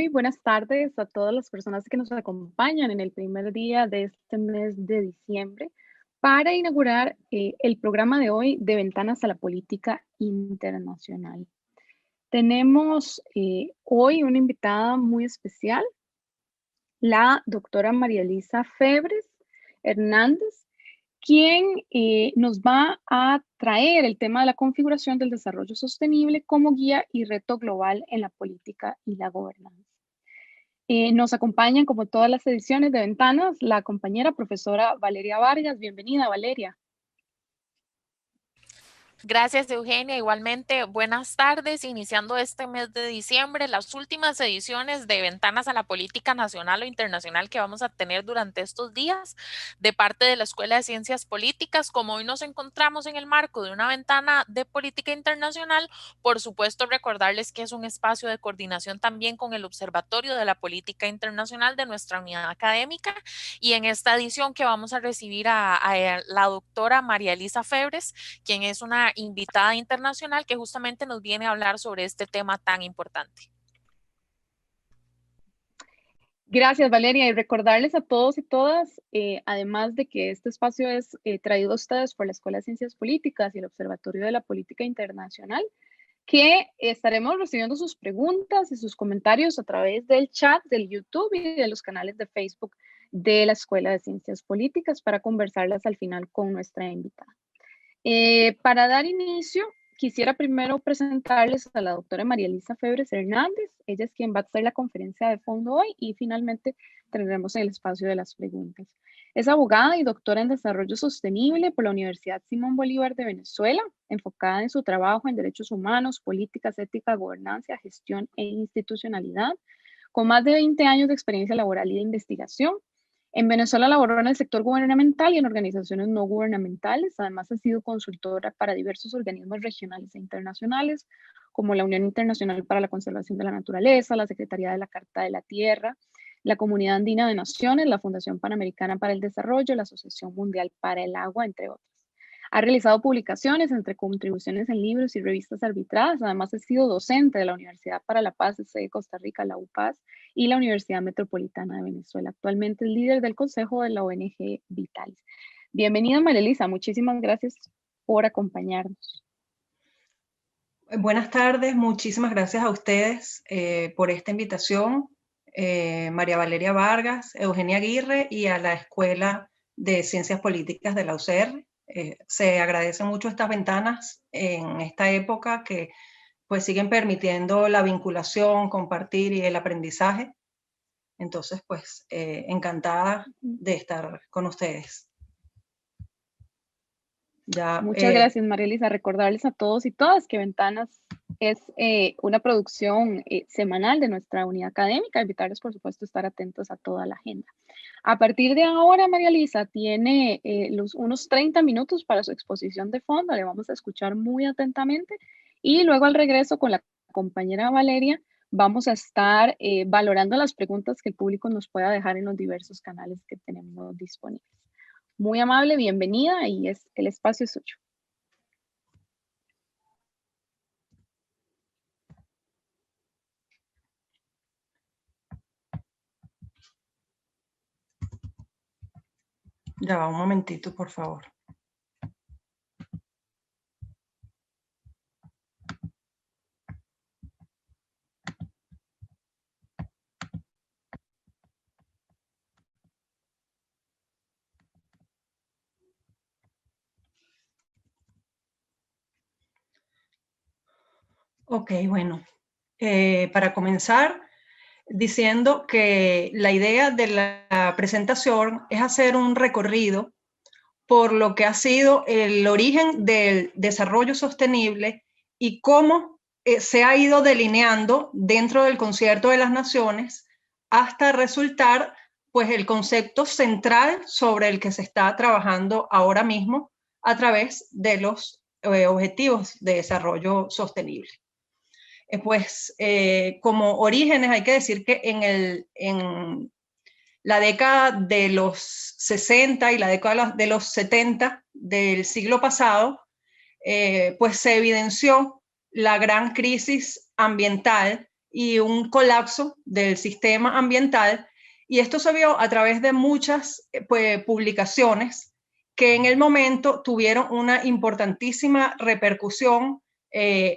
muy buenas tardes a todas las personas que nos acompañan en el primer día de este mes de diciembre para inaugurar el programa de hoy de Ventanas a la Política Internacional. Tenemos hoy una invitada muy especial, la doctora María Elisa Febres Hernández, quien nos va a traer el tema de la configuración del desarrollo sostenible como guía y reto global en la política y la gobernanza. Nos acompañan, como todas las ediciones de Ventanas, la compañera profesora Valeria Vargas. Bienvenida, Valeria. Gracias, Eugenia. Igualmente, buenas tardes. Iniciando este mes de diciembre, las últimas ediciones de Ventanas a la Política Nacional o Internacional que vamos a tener durante estos días de parte de la Escuela de Ciencias Políticas. Como hoy nos encontramos en el marco de una ventana de política internacional, por supuesto, recordarles que es un espacio de coordinación también con el Observatorio de la Política Internacional de nuestra unidad académica. Y en esta edición que vamos a recibir a la doctora María Elisa Febres, quien es una invitada internacional que justamente nos viene a hablar sobre este tema tan importante. Gracias, Valeria. Y recordarles a todos y todas, además de que este espacio es traído a ustedes por la Escuela de Ciencias Políticas y el Observatorio de la Política Internacional, que estaremos recibiendo sus preguntas y sus comentarios a través del chat del YouTube y de los canales de Facebook de la Escuela de Ciencias Políticas para conversarlas al final con nuestra invitada. Para dar inicio, quisiera primero presentarles a la doctora María Elisa Febres Hernández. Ella es quien va a hacer la conferencia de fondo hoy y finalmente tendremos el espacio de las preguntas. Es abogada y doctora en Desarrollo Sostenible por la Universidad Simón Bolívar de Venezuela, enfocada en su trabajo en derechos humanos, políticas, ética, gobernanza, gestión e institucionalidad, con más de 20 años de experiencia laboral y de investigación. En Venezuela laboró en el sector gubernamental y en organizaciones no gubernamentales. Además, ha sido consultora para diversos organismos regionales e internacionales, como la Unión Internacional para la Conservación de la Naturaleza, la Secretaría de la Carta de la Tierra, la Comunidad Andina de Naciones, la Fundación Panamericana para el Desarrollo, la Asociación Mundial para el Agua, entre otros. Ha realizado publicaciones entre contribuciones en libros y revistas arbitradas. Además, ha sido docente de la Universidad para la Paz de Costa Rica, la UPAS, y la Universidad Metropolitana de Venezuela. Actualmente es líder del consejo de la ONG Vitalis. Bienvenida, María Elisa. Muchísimas gracias por acompañarnos. Buenas tardes, muchísimas gracias a ustedes por esta invitación, María Valeria Vargas, Eugenia Aguirre y a la Escuela de Ciencias Políticas de la UCR. Se agradecen mucho estas ventanas en esta época que pues siguen permitiendo la vinculación, compartir y el aprendizaje. Entonces, pues, encantada de estar con ustedes. Muchas gracias, María Elisa. Recordarles a todos y todas que Ventanas es una producción semanal de nuestra unidad académica. Invitarles, por supuesto, a estar atentos a toda la agenda. A partir de ahora, María Elisa tiene unos 30 minutos para su exposición de fondo. Le vamos a escuchar muy atentamente y luego al regreso con la compañera Valeria vamos a estar valorando las preguntas que el público nos pueda dejar en los diversos canales que tenemos disponibles. Muy amable, bienvenida y el espacio es suyo. Ya va un momentito, por favor. Ok, bueno, para comenzar, diciendo que la idea de la presentación es hacer un recorrido por lo que ha sido el origen del desarrollo sostenible y cómo se ha ido delineando dentro del Concierto de las Naciones hasta resultar pues el concepto central sobre el que se está trabajando ahora mismo a través de los objetivos de desarrollo sostenible. Como orígenes hay que decir que en la década de los 60 y la década de los 70 del siglo pasado, pues se evidenció la gran crisis ambiental y un colapso del sistema ambiental. Y esto se vio a través de muchas publicaciones que en el momento tuvieron una importantísima repercusión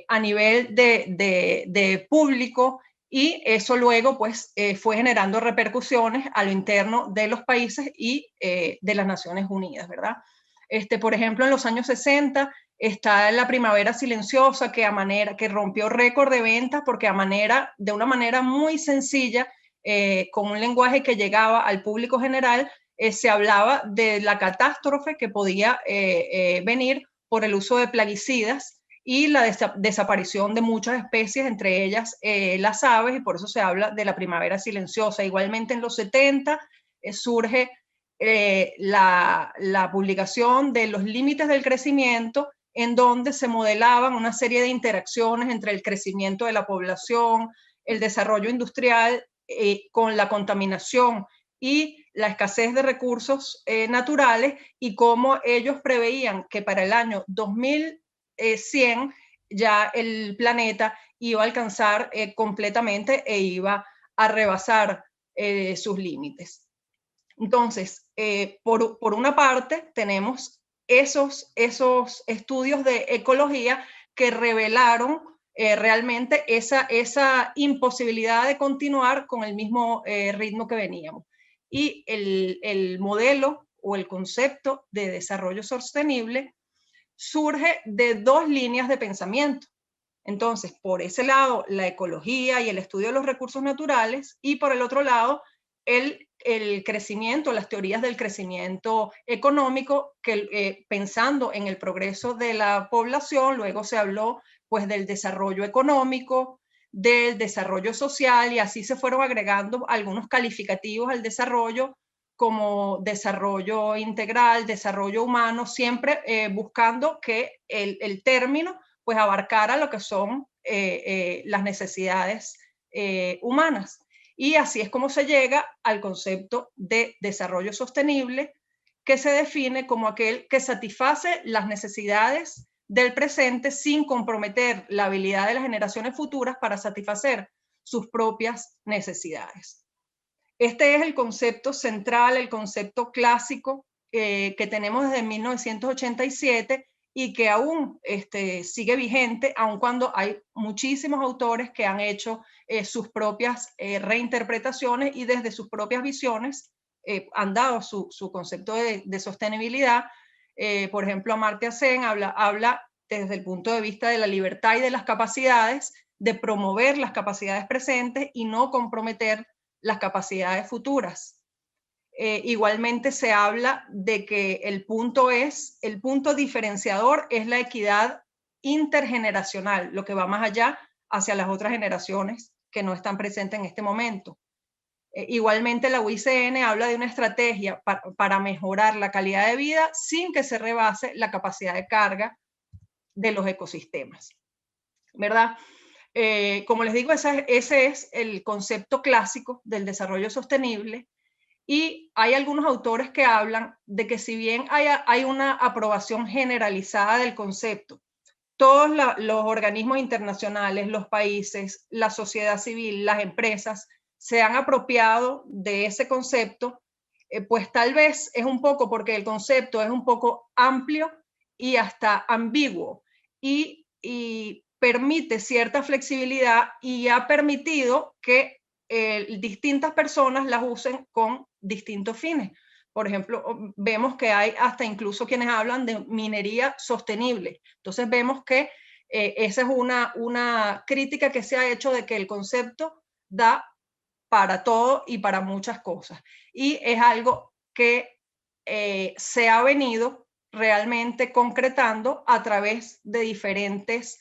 a nivel de público, y eso luego pues fue generando repercusiones a lo interno de los países y de las Naciones Unidas, ¿verdad? Por ejemplo, en los años 60 está la Primavera Silenciosa, que rompió récord de ventas porque de una manera muy sencilla, con un lenguaje que llegaba al público general, se hablaba de la catástrofe que podía venir por el uso de plaguicidas y la desaparición de muchas especies, entre ellas las aves, y por eso se habla de la Primavera Silenciosa. Igualmente en los 70 surge la publicación de los límites del crecimiento, en donde se modelaban una serie de interacciones entre el crecimiento de la población, el desarrollo industrial con la contaminación y la escasez de recursos naturales, y cómo ellos preveían que para el año 2100 ya el planeta iba a alcanzar completamente e iba a rebasar sus límites. Entonces, por una parte, tenemos esos estudios de ecología que revelaron realmente esa imposibilidad de continuar con el mismo ritmo que veníamos. Y el modelo o el concepto de desarrollo sostenible surge de dos líneas de pensamiento. Entonces, por ese lado, la ecología y el estudio de los recursos naturales, y por el otro lado, el crecimiento, las teorías del crecimiento económico, que pensando en el progreso de la población, luego se habló pues del desarrollo económico, del desarrollo social, y así se fueron agregando algunos calificativos al desarrollo, como desarrollo integral, desarrollo humano, siempre buscando que el término pues abarcara lo que son las necesidades humanas. Y así es como se llega al concepto de desarrollo sostenible, que se define como aquel que satisface las necesidades del presente sin comprometer la habilidad de las generaciones futuras para satisfacer sus propias necesidades. Este es el concepto central, el concepto clásico que tenemos desde 1987 y que aún sigue vigente, aun cuando hay muchísimos autores que han hecho sus propias reinterpretaciones y desde sus propias visiones han dado su concepto de sostenibilidad. Por ejemplo, Amartya Sen habla desde el punto de vista de la libertad y de las capacidades, de promover las capacidades presentes y no comprometer las capacidades futuras. Igualmente se habla de que el punto diferenciador es la equidad intergeneracional, lo que va más allá hacia las otras generaciones que no están presentes en este momento. Igualmente la UICN habla de una estrategia para mejorar la calidad de vida sin que se rebase la capacidad de carga de los ecosistemas, ¿verdad? Como les digo, ese es el concepto clásico del desarrollo sostenible, y hay algunos autores que hablan de que si bien hay una aprobación generalizada del concepto, todos los organismos internacionales, los países, la sociedad civil, las empresas se han apropiado de ese concepto, pues tal vez es un poco porque el concepto es un poco amplio y hasta ambiguo, y permite cierta flexibilidad y ha permitido que distintas personas las usen con distintos fines. Por ejemplo, vemos que hay hasta incluso quienes hablan de minería sostenible. Entonces vemos que esa es una crítica que se ha hecho de que el concepto da para todo y para muchas cosas. Y es algo que se ha venido realmente concretando a través de diferentes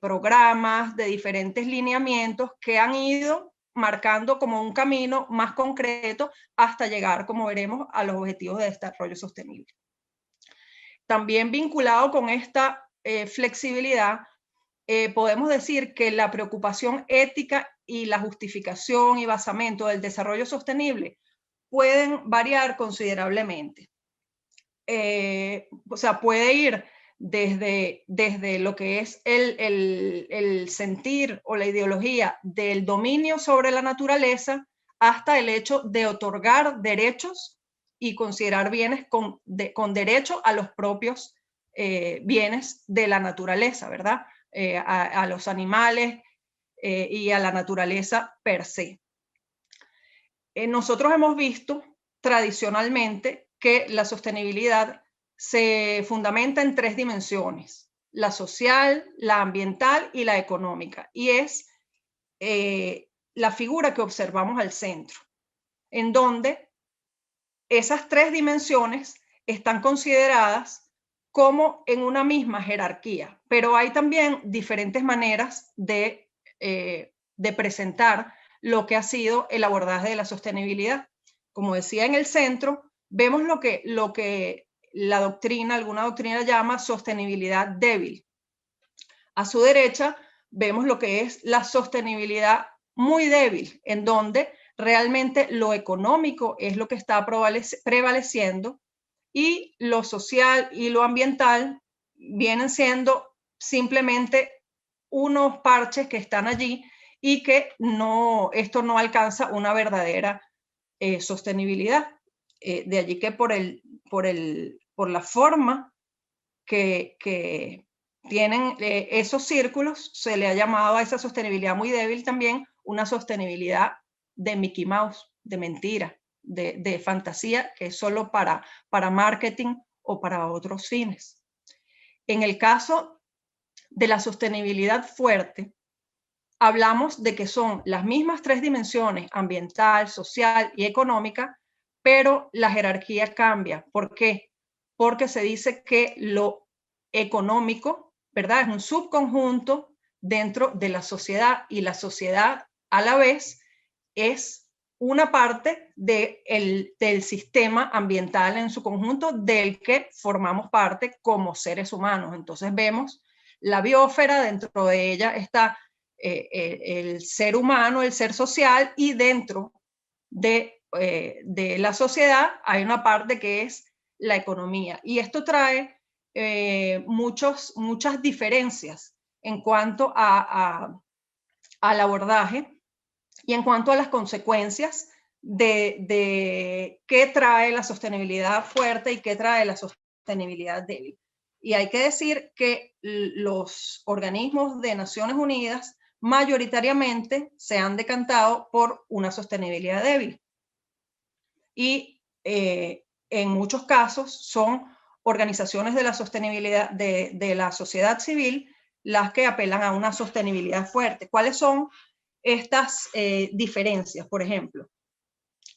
programas, de diferentes lineamientos que han ido marcando como un camino más concreto hasta llegar, como veremos, a los objetivos de desarrollo sostenible. También vinculado con esta flexibilidad, podemos decir que la preocupación ética y la justificación y basamento del desarrollo sostenible pueden variar considerablemente. O sea, puede ir desde lo que es el sentir o la ideología del dominio sobre la naturaleza hasta el hecho de otorgar derechos y considerar bienes con derecho a los propios bienes de la naturaleza, ¿verdad? A los animales y a la naturaleza per se. Nosotros hemos visto tradicionalmente que la sostenibilidad se fundamenta en 3 dimensiones: la social, la ambiental y la económica, y es la figura que observamos al centro, en donde esas 3 dimensiones están consideradas como en una misma jerarquía, pero hay también diferentes maneras de presentar lo que ha sido el abordaje de la sostenibilidad. Como decía, en el centro vemos lo que la doctrina, alguna doctrina llama sostenibilidad débil. A su derecha vemos lo que es la sostenibilidad muy débil, en donde realmente lo económico es lo que está prevaleciendo y lo social y lo ambiental vienen siendo simplemente unos parches que están allí y que esto no alcanza una verdadera sostenibilidad. De allí que por la forma que tienen esos círculos, se le ha llamado a esa sostenibilidad muy débil también una sostenibilidad de Mickey Mouse, de mentira, de fantasía, que es solo para marketing o para otros fines. En el caso de la sostenibilidad fuerte, hablamos de que son las mismas 3 dimensiones, ambiental, social y económica, pero la jerarquía cambia. ¿Por qué? Porque se dice que lo económico, ¿verdad?, es un subconjunto dentro de la sociedad, y la sociedad a la vez es una parte del sistema ambiental en su conjunto, del que formamos parte como seres humanos. Entonces vemos la biosfera, dentro de ella está el ser humano, el ser social, y dentro de la sociedad hay una parte que es la economía. Y esto trae muchas diferencias en cuanto al abordaje y en cuanto a las consecuencias de qué trae la sostenibilidad fuerte y qué trae la sostenibilidad débil. Y hay que decir que los organismos de Naciones Unidas mayoritariamente se han decantado por una sostenibilidad débil. Y en muchos casos son organizaciones de la sostenibilidad de la sociedad civil las que apelan a una sostenibilidad fuerte. ¿Cuáles son estas diferencias? Por ejemplo,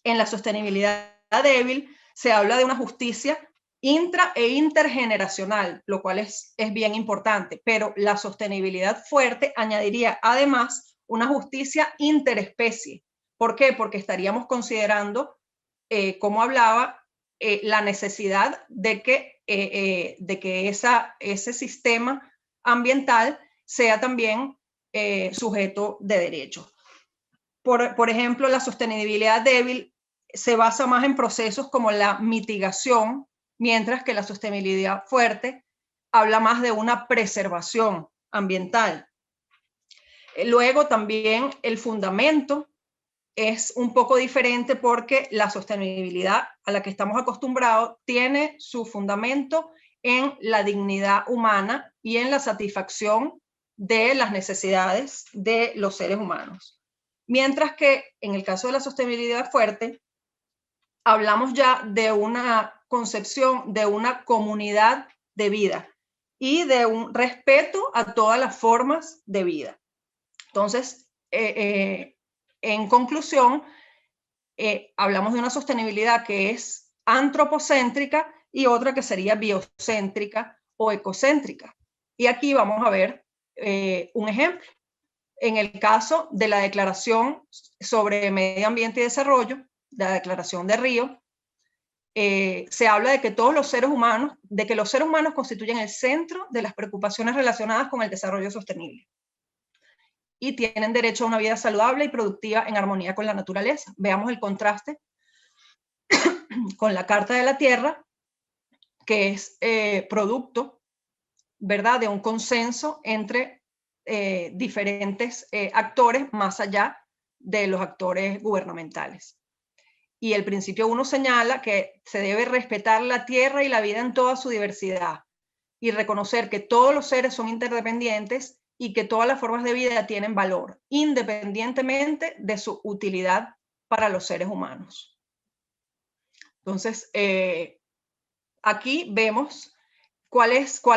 en la sostenibilidad débil se habla de una justicia intra e intergeneracional, lo cual es bien importante, pero la sostenibilidad fuerte añadiría además una justicia interespecie. ¿Por qué? Porque estaríamos considerando, como hablaba, la necesidad de que ese sistema ambiental sea también sujeto de derechos. Por ejemplo, la sostenibilidad débil se basa más en procesos como la mitigación, mientras que la sostenibilidad fuerte habla más de una preservación ambiental. Luego también el fundamento es un poco diferente, porque la sostenibilidad a la que estamos acostumbrados tiene su fundamento en la dignidad humana y en la satisfacción de las necesidades de los seres humanos. Mientras que en el caso de la sostenibilidad fuerte, hablamos ya de una concepción de una comunidad de vida y de un respeto a todas las formas de vida. Entonces, en conclusión, hablamos de una sostenibilidad que es antropocéntrica y otra que sería biocéntrica o ecocéntrica. Y aquí vamos a ver un ejemplo. En el caso de la Declaración sobre Medio Ambiente y Desarrollo, la Declaración de Río, se habla de que los seres humanos constituyen el centro de las preocupaciones relacionadas con el desarrollo sostenible y tienen derecho a una vida saludable y productiva en armonía con la naturaleza. Veamos el contraste con la Carta de la Tierra, que es producto ¿verdad?, de un consenso entre diferentes actores más allá de los actores gubernamentales. Y el principio 1 señala que se debe respetar la tierra y la vida en toda su diversidad y reconocer que todos los seres son interdependientes y que todas las formas de vida tienen valor, independientemente de su utilidad para los seres humanos. Entonces, aquí vemos cuál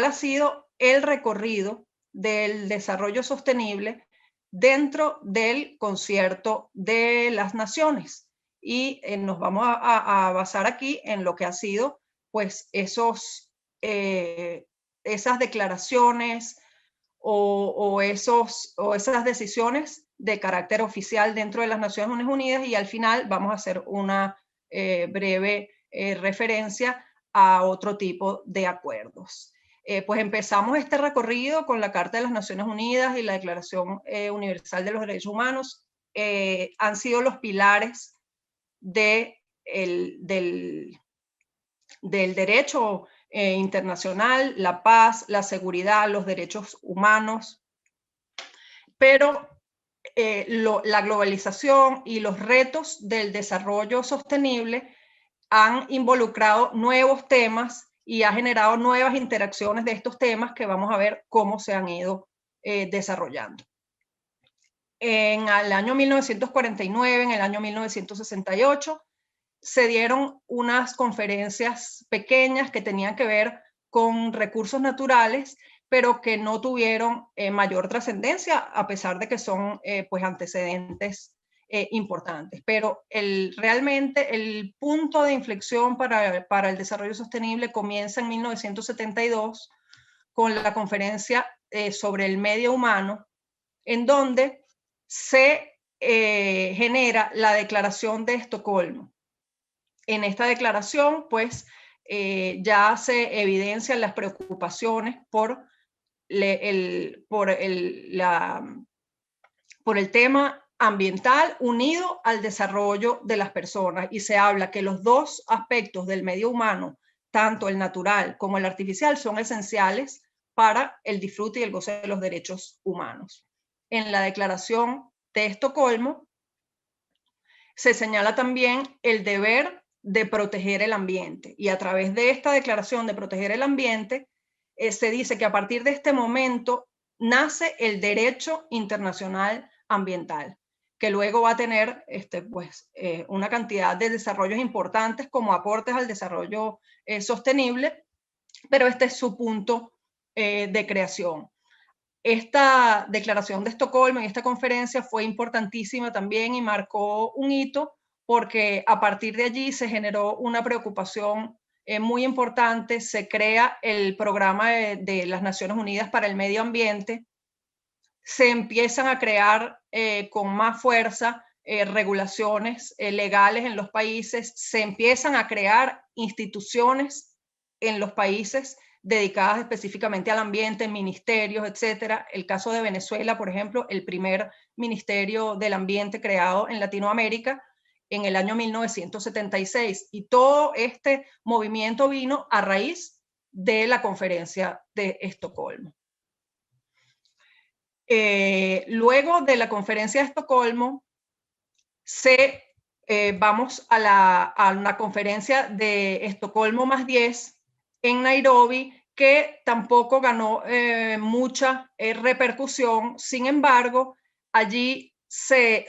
ha sido el recorrido del desarrollo sostenible dentro del Concierto de las Naciones. Y nos vamos a basar aquí en lo que ha sido, pues, esas declaraciones o esas decisiones de carácter oficial dentro de las Naciones Unidas, y al final vamos a hacer una breve referencia a otro tipo de acuerdos. Pues empezamos este recorrido con la Carta de las Naciones Unidas y la Declaración Universal de los Derechos Humanos. Han sido los pilares del derecho internacional, la paz, la seguridad, los derechos humanos, pero la globalización y los retos del desarrollo sostenible han involucrado nuevos temas y ha generado nuevas interacciones de estos temas que vamos a ver cómo se han ido desarrollando. En el año 1949, en el año 1968, se dieron unas conferencias pequeñas que tenían que ver con recursos naturales, pero que no tuvieron mayor trascendencia, a pesar de que son pues antecedentes importantes. Pero realmente el punto de inflexión para el desarrollo sostenible comienza en 1972 con la conferencia sobre el medio humano, en donde se genera la Declaración de Estocolmo. En esta declaración, pues, ya se evidencian las preocupaciones por el tema ambiental unido al desarrollo de las personas, y se habla que los dos aspectos del medio humano, tanto el natural como el artificial, son esenciales para el disfrute y el goce de los derechos humanos. En la Declaración de Estocolmo se señala también el deber de proteger el ambiente, y a través de esta declaración de proteger el ambiente se dice que a partir de este momento nace el derecho internacional ambiental, que luego va a tener una cantidad de desarrollos importantes como aportes al desarrollo sostenible, pero este es su punto de creación. Esta declaración de Estocolmo en esta conferencia fue importantísima también y marcó un hito, porque a partir de allí se generó una preocupación muy importante. Se crea el programa de las Naciones Unidas para el Medio Ambiente. Se empiezan a crear con más fuerza regulaciones legales en los países. Se empiezan a crear instituciones en los países dedicadas específicamente al ambiente, ministerios, etcétera. El caso de Venezuela, por ejemplo, el primer Ministerio del Ambiente creado en Latinoamérica en el año 1976. Y todo este movimiento vino a raíz de la Conferencia de Estocolmo. Luego de la Conferencia de Estocolmo, vamos a una conferencia de Estocolmo +10 en Nairobi, que tampoco ganó mucha repercusión. Sin embargo, allí se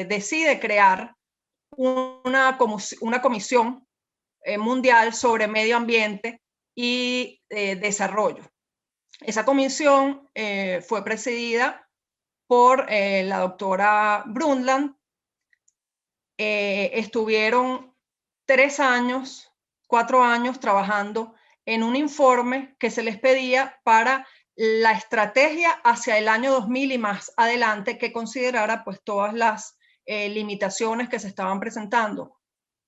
decide crear una comisión mundial sobre medio ambiente y desarrollo. Esa comisión fue presidida por la doctora Brundtland. Estuvieron 4 años trabajando en un informe que se les pedía para la estrategia hacia el año 2000 y más adelante, que considerara pues todas las limitaciones que se estaban presentando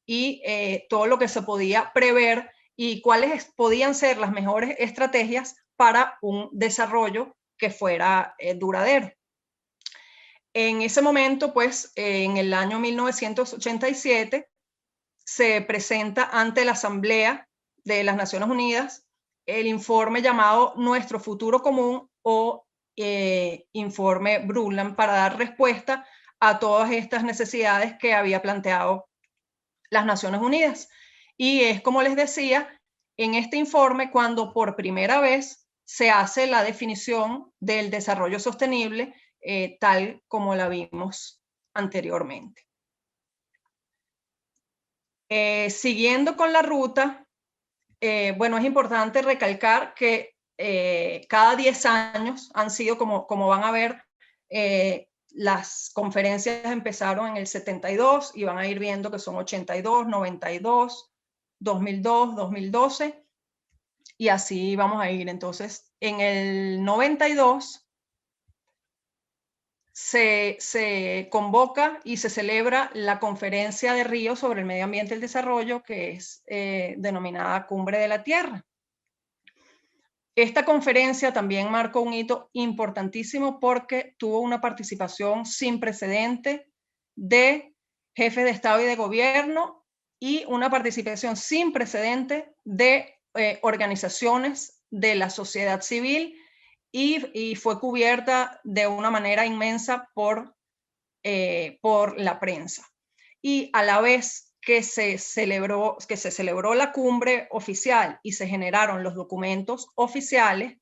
y todo lo que se podía prever y cuáles podían ser las mejores estrategias para un desarrollo que fuera duradero. En ese momento, pues, en el año 1987, se presenta ante la Asamblea de las Naciones Unidas el informe llamado Nuestro Futuro Común o informe Brundtland, para dar respuesta a todas estas necesidades que había planteado las Naciones Unidas. Y es, como les decía, en este informe cuando por primera vez se hace la definición del desarrollo sostenible tal como la vimos anteriormente. Siguiendo con la ruta, bueno, es importante recalcar que cada 10 años han sido, como van a ver, las conferencias empezaron en el 72 y van a ir viendo que son 82, 92, 2002, 2012 y así vamos a ir. Entonces, en el 92 se convoca y se celebra la Conferencia de Río sobre el Medio Ambiente y el Desarrollo, que es denominada Cumbre de la Tierra. Esta conferencia también marcó un hito importantísimo porque tuvo una participación sin precedente de jefes de Estado y de Gobierno y una participación sin precedente de organizaciones de la sociedad civil y fue cubierta de una manera inmensa por la prensa. Y a la vez que se celebró la cumbre oficial y se generaron los documentos oficiales,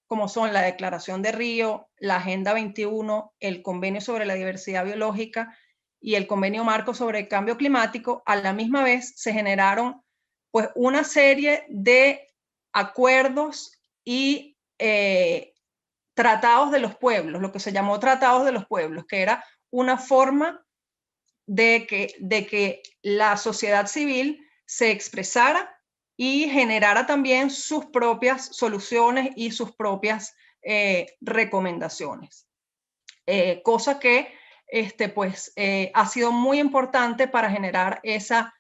como son la Declaración de Río, la Agenda 21, el Convenio sobre la Diversidad Biológica y el Convenio Marco sobre el Cambio Climático, a la misma vez se generaron pues una serie de acuerdos y tratados de los pueblos, lo que se llamó tratados de los pueblos, que era una forma de que la sociedad civil se expresara y generara también sus propias soluciones y sus propias recomendaciones. Cosa que ha sido muy importante para generar esa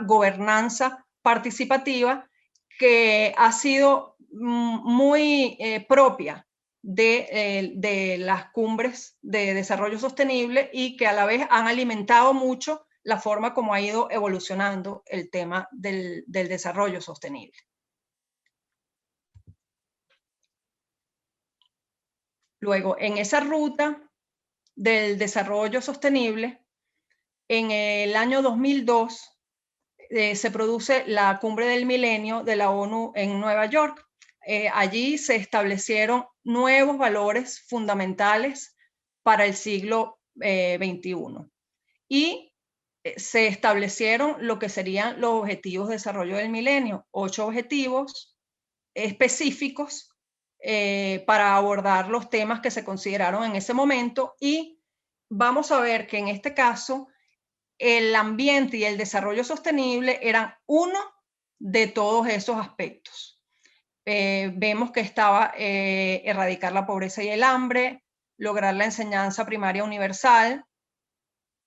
gobernanza participativa que ha sido muy propia de las cumbres de desarrollo sostenible y que a la vez han alimentado mucho la forma como ha ido evolucionando el tema del desarrollo sostenible. Luego, en esa ruta del desarrollo sostenible, en el año 2002 se produce la Cumbre del Milenio de la ONU en Nueva York. Allí se establecieron nuevos valores fundamentales para el siglo XXI y se establecieron lo que serían los objetivos de desarrollo del milenio, 8 objetivos específicos para abordar los temas que se consideraron en ese momento, y vamos a ver que en este caso el ambiente y el desarrollo sostenible eran uno de todos esos aspectos. Vemos que estaba erradicar la pobreza y el hambre, lograr la enseñanza primaria universal,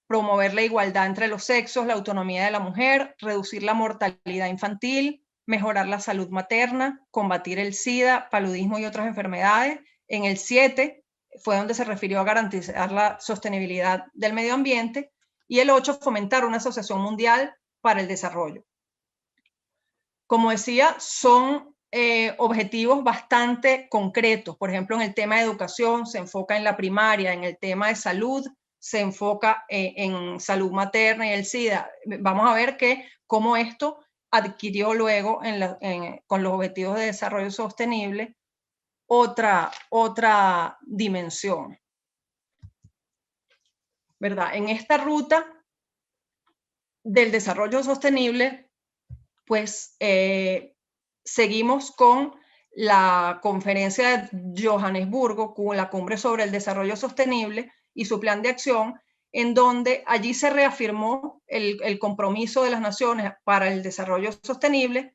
promover la igualdad entre los sexos, la autonomía de la mujer, reducir la mortalidad infantil, mejorar la salud materna, combatir el SIDA, paludismo y otras enfermedades. En el 7 fue donde se refirió a garantizar la sostenibilidad del medio ambiente, y el 8, fomentar una asociación mundial para el desarrollo. Como decía, son objetivos bastante concretos. Por ejemplo, en el tema de educación se enfoca en la primaria, en el tema de salud se enfoca en salud materna y el SIDA. Vamos a ver cómo esto adquirió luego con los objetivos de desarrollo sostenible otra dimensión, ¿verdad? En esta ruta del desarrollo sostenible, pues seguimos con la conferencia de Johannesburgo, con la cumbre sobre el desarrollo sostenible y su plan de acción, en donde allí se reafirmó el compromiso de las naciones para el desarrollo sostenible.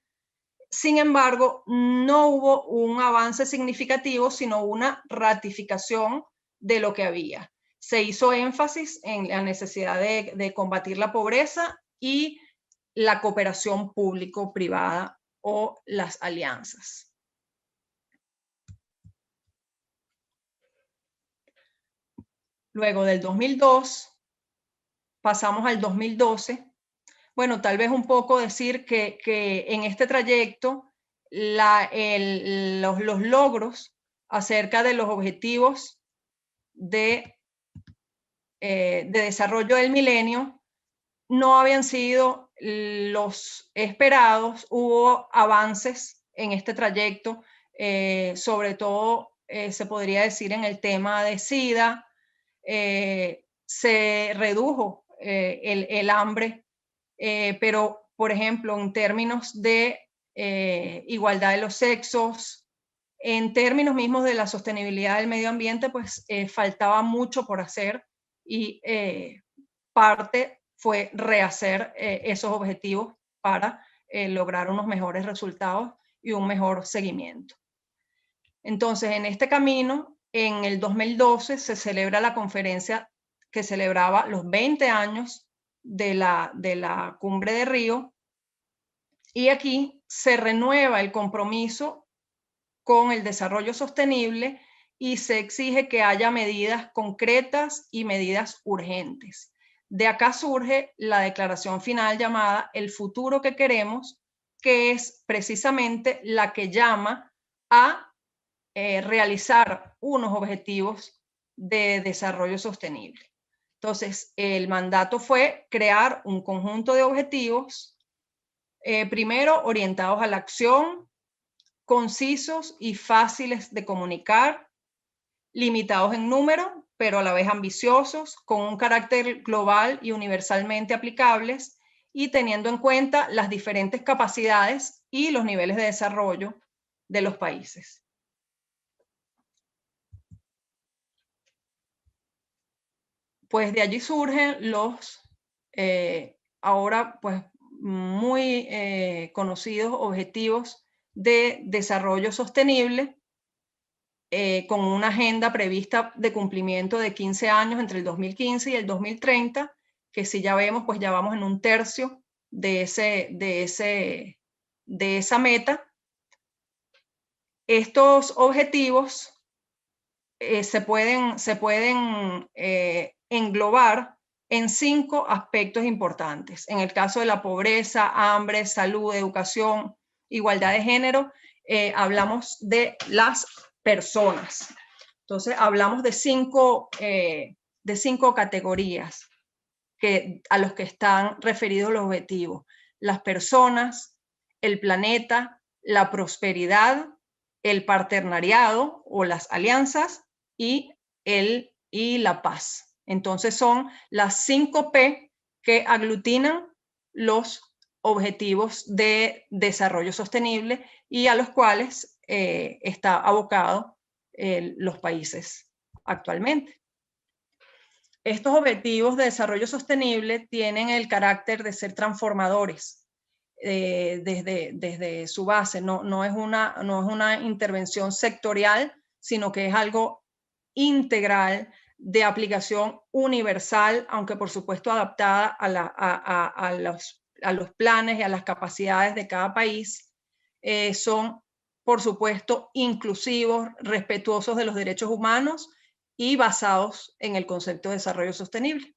Sin embargo, no hubo un avance significativo, sino una ratificación de lo que había. Se hizo énfasis en la necesidad de combatir la pobreza y la cooperación público-privada o las alianzas. Luego del 2002, pasamos al 2012. Bueno, tal vez un poco decir que en este trayecto los logros acerca de los objetivos de desarrollo del milenio no habían sido los esperados. Hubo avances en este trayecto, sobre todo se podría decir en el tema de SIDA. Se redujo el hambre, pero por ejemplo en términos de igualdad de los sexos, en términos mismos de la sostenibilidad del medio ambiente, pues faltaba mucho por hacer, y parte fue rehacer esos objetivos para lograr unos mejores resultados y un mejor seguimiento. Entonces, en este camino, en el 2012 se celebra la conferencia que celebraba los 20 años de la Cumbre de Río, y aquí se renueva el compromiso con el desarrollo sostenible y se exige que haya medidas concretas y medidas urgentes. De acá surge la declaración final llamada El futuro que queremos, que es precisamente la que llama a realizar unos objetivos de desarrollo sostenible. Entonces, el mandato fue crear un conjunto de objetivos, primero orientados a la acción, concisos y fáciles de comunicar, limitados en número, pero a la vez ambiciosos, con un carácter global y universalmente aplicables, y teniendo en cuenta las diferentes capacidades y los niveles de desarrollo de los países. Pues de allí surgen los ahora pues muy conocidos objetivos de desarrollo sostenible, con una agenda prevista de cumplimiento de 15 años entre el 2015 y el 2030, que si ya vemos, pues ya vamos en un tercio de esa meta. Estos objetivos se pueden englobar en 5 aspectos importantes. En el caso de la pobreza, hambre, salud, educación, igualdad de género, hablamos de las personas. Entonces, hablamos de 5 categorías a los que están referidos los objetivos: las personas, el planeta, la prosperidad, el partenariado o las alianzas y la paz. Entonces son las 5 P que aglutinan los objetivos de desarrollo sostenible y a los cuales está abocado los países actualmente. Estos objetivos de desarrollo sostenible tienen el carácter de ser transformadores desde su base. No es una intervención sectorial, sino que es algo integral, de aplicación universal, aunque por supuesto adaptada a los planes y a las capacidades de cada país. Son, por supuesto, inclusivos, respetuosos de los derechos humanos y basados en el concepto de desarrollo sostenible.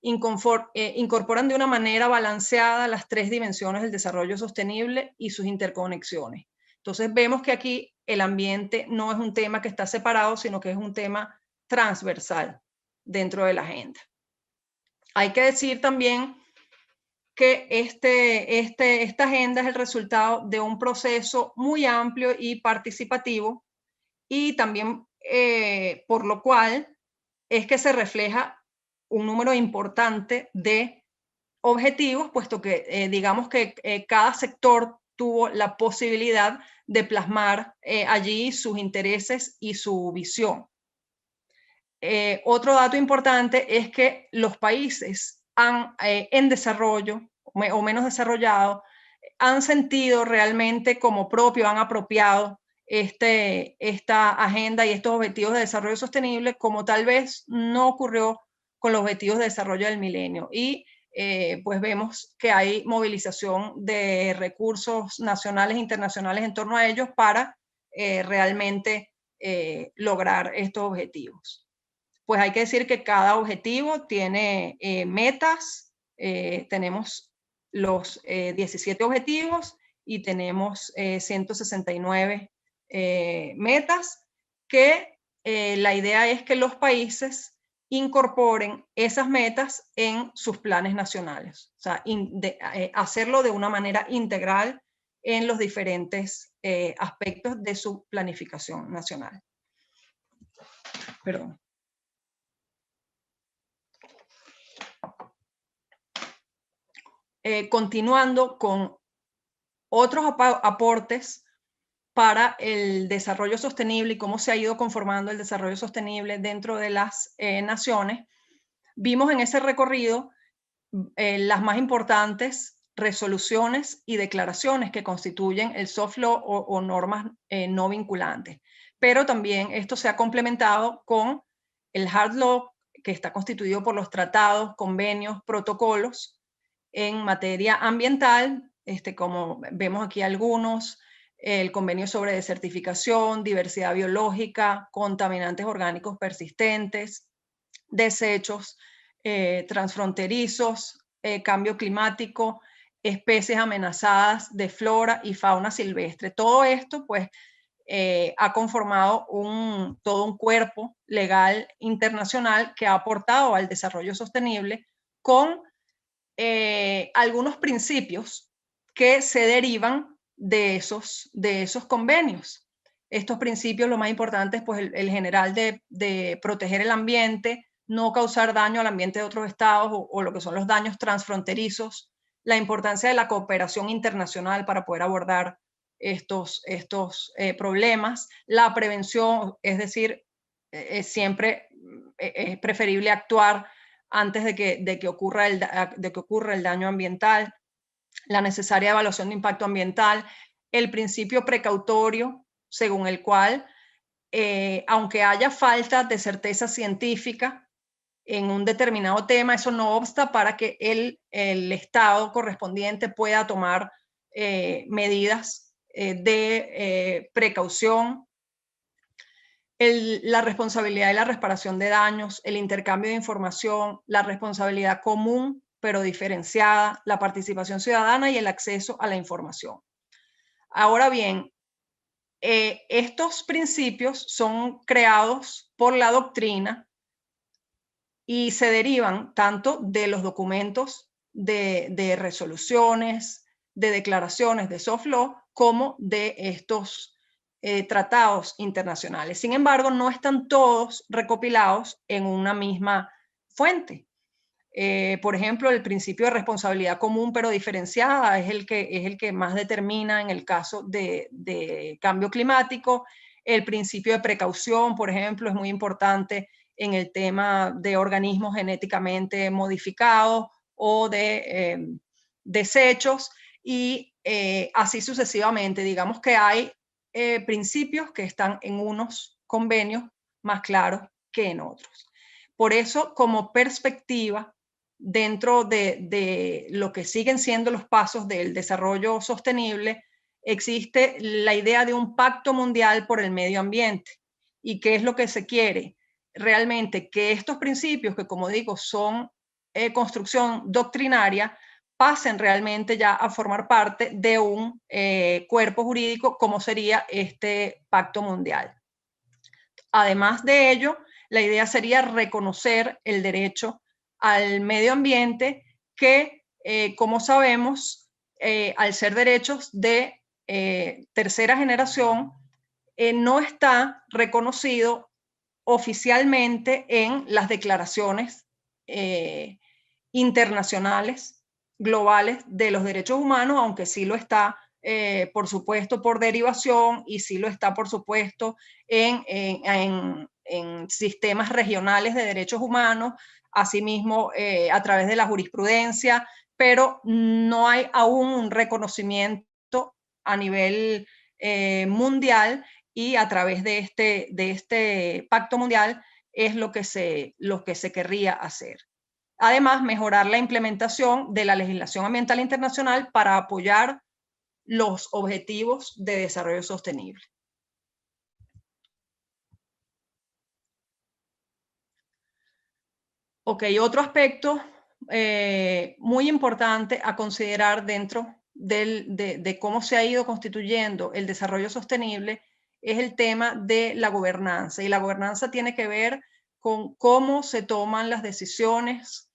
Incorporan de una manera balanceada las 3 dimensiones del desarrollo sostenible y sus interconexiones. Entonces vemos que aquí el ambiente no es un tema que está separado, sino que es un tema transversal dentro de la agenda. Hay que decir también que esta agenda es el resultado de un proceso muy amplio y participativo, y también por lo cual es que se refleja un número importante de objetivos, puesto que digamos que cada sector tuvo la posibilidad de plasmar allí sus intereses y su visión. Otro dato importante es que los países en desarrollo o menos desarrollados han sentido realmente como propio, han apropiado esta agenda y estos objetivos de desarrollo sostenible, como tal vez no ocurrió con los objetivos de desarrollo del milenio. Y pues vemos que hay movilización de recursos nacionales e internacionales en torno a ellos para realmente lograr estos objetivos. Pues hay que decir que cada objetivo tiene metas. Tenemos los 17 objetivos y tenemos 169 metas que la idea es que los países incorporen esas metas en sus planes nacionales, o sea, hacerlo de una manera integral en los diferentes aspectos de su planificación nacional. Perdón. Continuando con otros aportes para el desarrollo sostenible y cómo se ha ido conformando el desarrollo sostenible dentro de las naciones, vimos en ese recorrido las más importantes resoluciones y declaraciones que constituyen el soft law o normas no vinculantes. Pero también esto se ha complementado con el hard law, que está constituido por los tratados, convenios, protocolos en materia ambiental, como vemos aquí algunos, el convenio sobre desertificación, diversidad biológica, contaminantes orgánicos persistentes, desechos transfronterizos, cambio climático, especies amenazadas de flora y fauna silvestre. Todo esto, pues, ha conformado todo un cuerpo legal internacional que ha aportado al desarrollo sostenible con algunos principios que se derivan de esos convenios. Estos principios, lo más importante es pues, el general de proteger el ambiente, no causar daño al ambiente de otros estados o lo que son los daños transfronterizos, la importancia de la cooperación internacional para poder abordar estos problemas, la prevención, es decir, siempre es preferible actuar antes de que ocurra el daño ambiental, la necesaria evaluación de impacto ambiental, el principio precautorio, según el cual, aunque haya falta de certeza científica en un determinado tema, eso no obsta para que el Estado correspondiente pueda tomar medidas de precaución, la responsabilidad y la reparación de daños, el intercambio de información, la responsabilidad común pero diferenciada, la participación ciudadana y el acceso a la información. Ahora bien, estos principios son creados por la doctrina y se derivan tanto de los documentos de resoluciones, de declaraciones de soft law, como de estos tratados internacionales. Sin embargo, no están todos recopilados en una misma fuente. Por ejemplo, el principio de responsabilidad común pero diferenciada es el que más determina en el caso de cambio climático. El principio de precaución, por ejemplo, es muy importante en el tema de organismos genéticamente modificados o de desechos y así sucesivamente. Digamos que hay principios que están en unos convenios más claros que en otros. Por eso, como perspectiva, dentro de lo que siguen siendo los pasos del desarrollo sostenible, existe la idea de un pacto mundial por el medio ambiente. ¿Y qué es lo que se quiere? Realmente que estos principios, que como digo, son construcción doctrinaria, pasen realmente ya a formar parte de un cuerpo jurídico como sería este pacto mundial. Además de ello, la idea sería reconocer el derecho al medio ambiente que, como sabemos, al ser derechos de tercera generación, no está reconocido oficialmente en las declaraciones internacionales, globales de los derechos humanos, aunque sí lo está, por supuesto, por derivación y sí lo está, por supuesto, en sistemas regionales de derechos humanos, asimismo a través de la jurisprudencia, pero no hay aún un reconocimiento a nivel mundial y a través de este pacto mundial es lo que se querría hacer. Además, mejorar la implementación de la legislación ambiental internacional para apoyar los objetivos de desarrollo sostenible. Ok, otro aspecto muy importante a considerar dentro de cómo se ha ido constituyendo el desarrollo sostenible es el tema de la gobernanza. Y la gobernanza tiene que ver con cómo se toman las decisiones,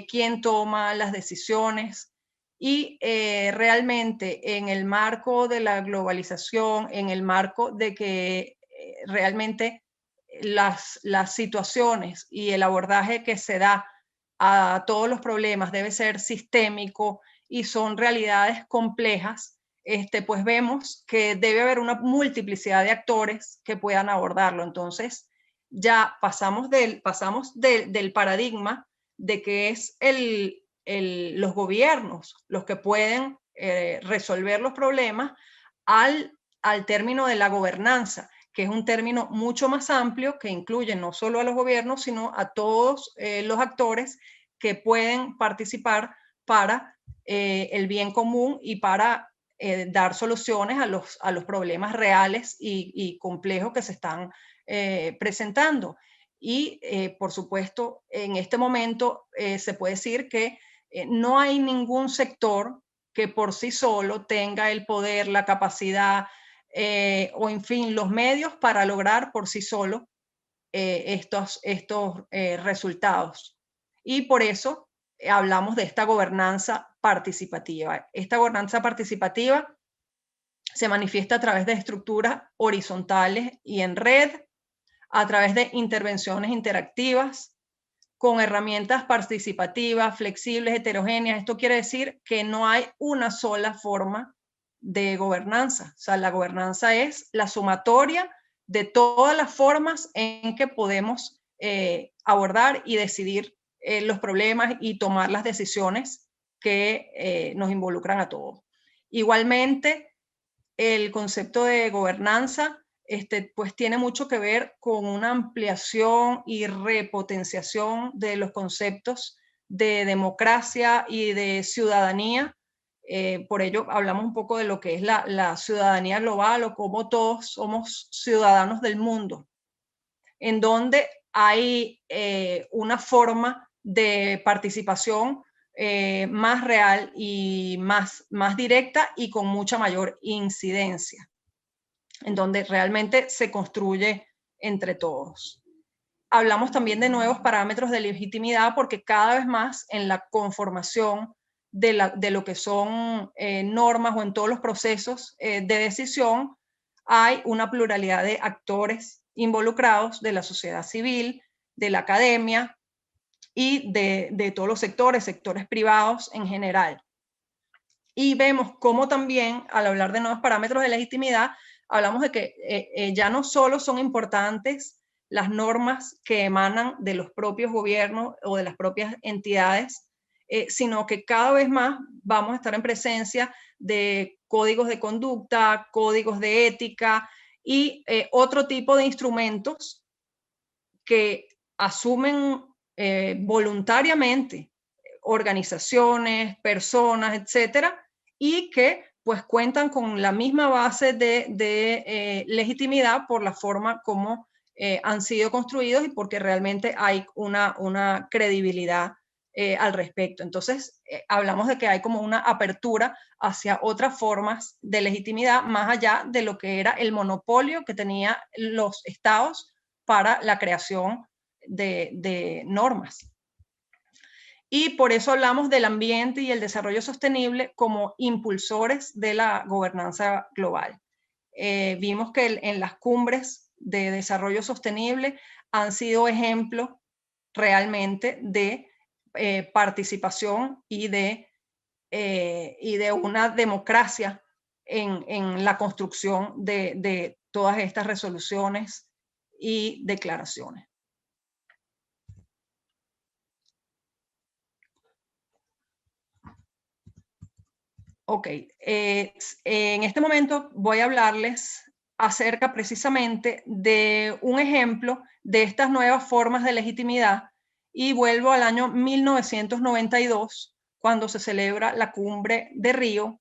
quién toma las decisiones, y realmente en el marco de la globalización, en el marco de que realmente las situaciones y el abordaje que se da a todos los problemas debe ser sistémico y son realidades complejas, pues vemos que debe haber una multiplicidad de actores que puedan abordarlo. Entonces ya pasamos del paradigma de que es los gobiernos los que pueden resolver los problemas al término de la gobernanza, que es un término mucho más amplio que incluye no solo a los gobiernos, sino a todos los actores que pueden participar para el bien común y para dar soluciones a los problemas reales y complejos que se están presentando. Y por supuesto, en este momento se puede decir que no hay ningún sector que por sí solo tenga el poder, la capacidad o en fin, los medios para lograr por sí solo estos resultados. Y por eso hablamos de esta gobernanza participativa. Esta gobernanza participativa se manifiesta a través de estructuras horizontales y en red, a través de intervenciones interactivas, con herramientas participativas, flexibles, heterogéneas. Esto quiere decir que no hay una sola forma de gobernanza. O sea, la gobernanza es la sumatoria de todas las formas en que podemos abordar y decidir los problemas y tomar las decisiones que nos involucran a todos. Igualmente, el concepto de gobernanza pues tiene mucho que ver con una ampliación y repotenciación de los conceptos de democracia y de ciudadanía. Por ello hablamos un poco de lo que es la ciudadanía global o cómo todos somos ciudadanos del mundo, en donde hay una forma de participación más real y más directa y con mucha mayor incidencia, en donde realmente se construye entre todos. Hablamos también de nuevos parámetros de legitimidad porque cada vez más en la conformación de lo que son normas o en todos los procesos de decisión hay una pluralidad de actores involucrados de la sociedad civil, de la academia y de todos los sectores privados en general. Y vemos cómo también al hablar de nuevos parámetros de legitimidad hablamos de que ya no solo son importantes las normas que emanan de los propios gobiernos o de las propias entidades, sino que cada vez más vamos a estar en presencia de códigos de conducta, códigos de ética y otro tipo de instrumentos que asumen voluntariamente organizaciones, personas, etcétera, y que pues cuentan con la misma base de legitimidad por la forma como han sido construidos y porque realmente hay una credibilidad al respecto. Entonces, hablamos de que hay como una apertura hacia otras formas de legitimidad más allá de lo que era el monopolio que tenían los estados para la creación de normas. Y por eso hablamos del ambiente y el desarrollo sostenible como impulsores de la gobernanza global. Vimos que en las cumbres de desarrollo sostenible han sido ejemplos realmente de participación y de una democracia en la construcción de todas estas resoluciones y declaraciones. Ok, en este momento voy a hablarles acerca precisamente de un ejemplo de estas nuevas formas de legitimidad y vuelvo al año 1992, cuando se celebra la Cumbre de Río,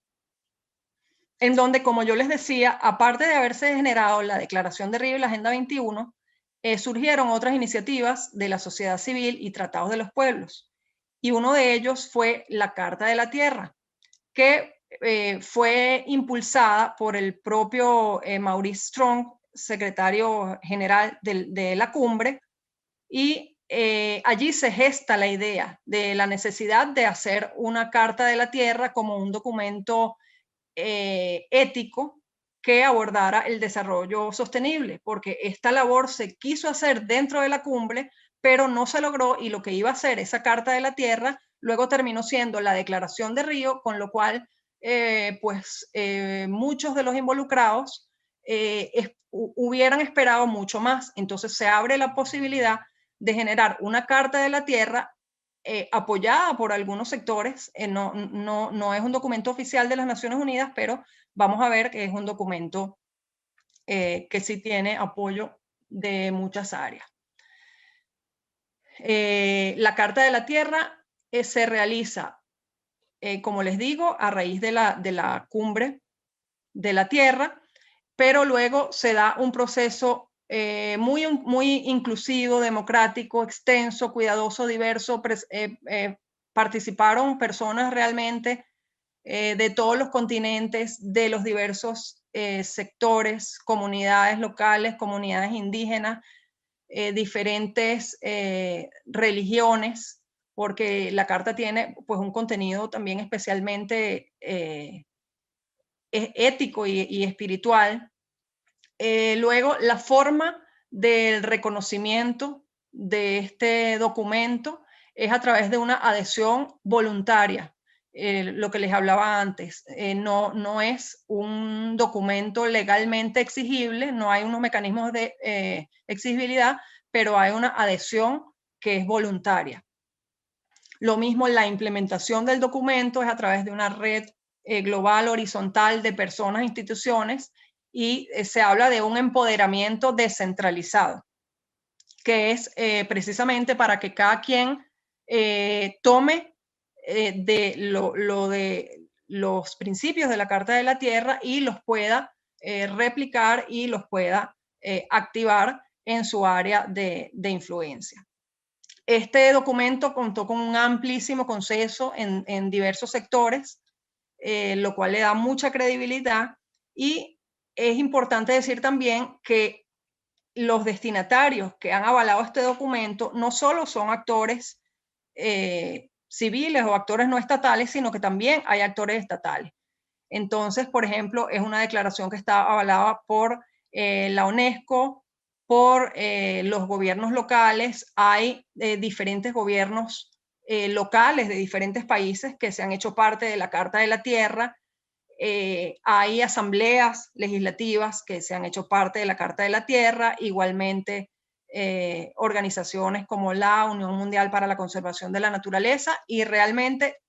en donde, como yo les decía, aparte de haberse generado la Declaración de Río y la Agenda 21, surgieron otras iniciativas de la sociedad civil y tratados de los pueblos. Y uno de ellos fue la Carta de la Tierra, que fue impulsada por el propio Maurice Strong, secretario general de la cumbre, y allí se gesta la idea de la necesidad de hacer una Carta de la Tierra como un documento ético que abordara el desarrollo sostenible, porque esta labor se quiso hacer dentro de la cumbre, pero no se logró, y lo que iba a ser esa Carta de la Tierra luego terminó siendo la Declaración de Río, con lo cual muchos de los involucrados hubieran esperado mucho más. Entonces se abre la posibilidad de generar una Carta de la Tierra apoyada por algunos sectores. No es un documento oficial de las Naciones Unidas, pero vamos a ver que es un documento que sí tiene apoyo de muchas áreas. La Carta de la Tierra se realiza, como les digo, a raíz de la cumbre de la Tierra, pero luego se da un proceso muy inclusivo, democrático, extenso, cuidadoso, diverso. Participaron personas realmente de todos los continentes, de los diversos sectores, comunidades locales, comunidades indígenas, diferentes religiones, porque la carta tiene pues un contenido también especialmente ético y espiritual. Luego, la forma del reconocimiento de este documento es a través de una adhesión voluntaria. Lo que les hablaba antes, no es un documento legalmente exigible, no hay unos mecanismos de exigibilidad, pero hay una adhesión que es voluntaria. Lo mismo, la implementación del documento es a través de una red global, horizontal de personas e instituciones, y se habla de un empoderamiento descentralizado, que es precisamente para que cada quien tome de los principios de la Carta de la Tierra y los pueda replicar y los pueda activar en su área de influencia. Este documento contó con un amplísimo consenso en diversos sectores, lo cual le da mucha credibilidad, y es importante decir también que los destinatarios que han avalado este documento no solo son actores civiles o actores no estatales, sino que también hay actores estatales. Entonces, por ejemplo, es una declaración que está avalada por la UNESCO, por los gobiernos locales. Hay diferentes gobiernos locales de diferentes países que se han hecho parte de la Carta de la Tierra. Hay asambleas legislativas que se han hecho parte de la Carta de la Tierra, igualmente organizaciones como la Unión Mundial para la Conservación de la Naturaleza, y realmente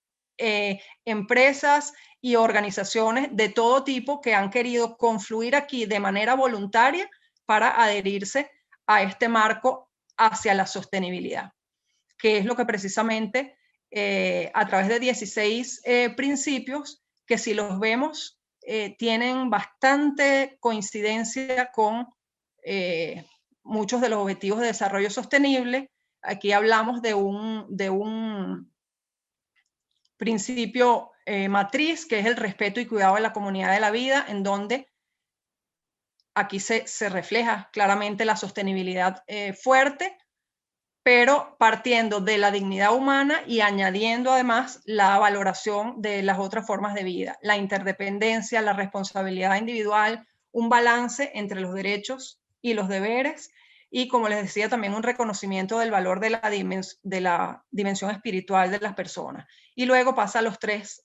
empresas y organizaciones de todo tipo que han querido confluir aquí de manera voluntaria para adherirse a este marco hacia la sostenibilidad, que es lo que precisamente a través de 16 principios, que si los vemos tienen bastante coincidencia con muchos de los objetivos de desarrollo sostenible. Aquí hablamos de un principio matriz, que es el respeto y cuidado de la comunidad de la vida, en donde aquí se refleja claramente la sostenibilidad fuerte, pero partiendo de la dignidad humana y añadiendo además la valoración de las otras formas de vida, la interdependencia, la responsabilidad individual, un balance entre los derechos y los deberes, y, como les decía, también un reconocimiento del valor de la dimensión espiritual de las personas. Y luego pasa a los tres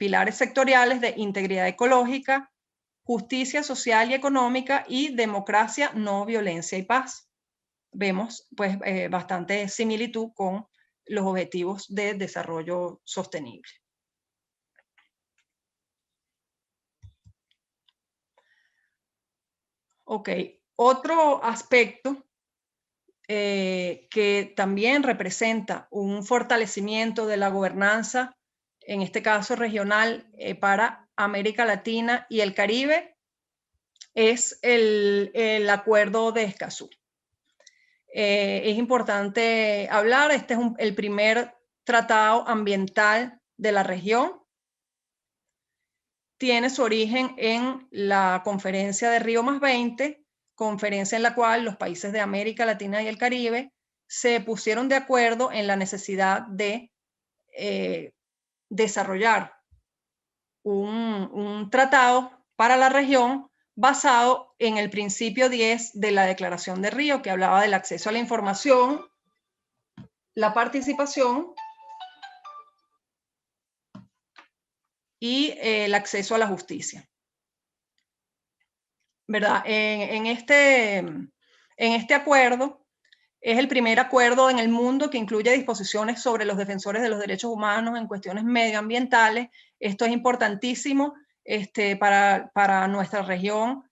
pilares sectoriales de integridad ecológica, justicia social y económica, y democracia, no violencia y paz. Vemos pues bastante similitud con los objetivos de desarrollo sostenible. Ok, otro aspecto que también representa un fortalecimiento de la gobernanza, en este caso regional, para América Latina y el Caribe, es el Acuerdo de Escazú. Es importante hablar, este es el primer tratado ambiental de la región, tiene su origen en la conferencia de Río +20, conferencia en la cual los países de América Latina y el Caribe se pusieron de acuerdo en la necesidad de desarrollar un tratado para la región basado en el principio 10 de la Declaración de Río, que hablaba del acceso a la información, la participación y el acceso a la justicia. ¿Verdad? En este acuerdo es el primer acuerdo en el mundo que incluye disposiciones sobre los defensores de los derechos humanos en cuestiones medioambientales. Esto es importantísimo para nuestra región,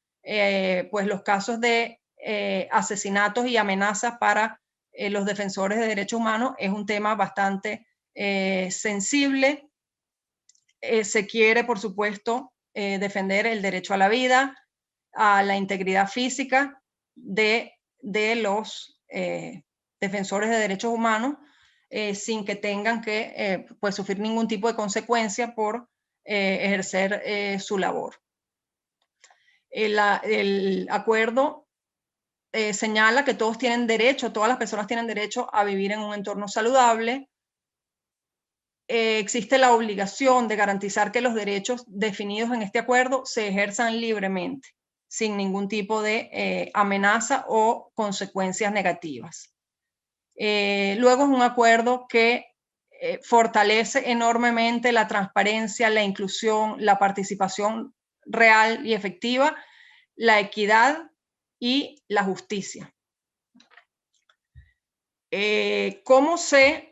pues los casos de asesinatos y amenazas para los defensores de derechos humanos es un tema bastante sensible. Se quiere, por supuesto, defender el derecho a la vida, a la integridad física de los defensores de derechos humanos, sin que tengan que pues sufrir ningún tipo de consecuencia por ejercer su labor. El acuerdo señala que todos tienen derecho, todas las personas tienen derecho a vivir en un entorno saludable. Existe la obligación de garantizar que los derechos definidos en este acuerdo se ejerzan libremente, sin ningún tipo de amenaza o consecuencias negativas. Luego es un acuerdo que fortalece enormemente la transparencia, la inclusión, la participación real y efectiva, la equidad y la justicia. ¿Cómo se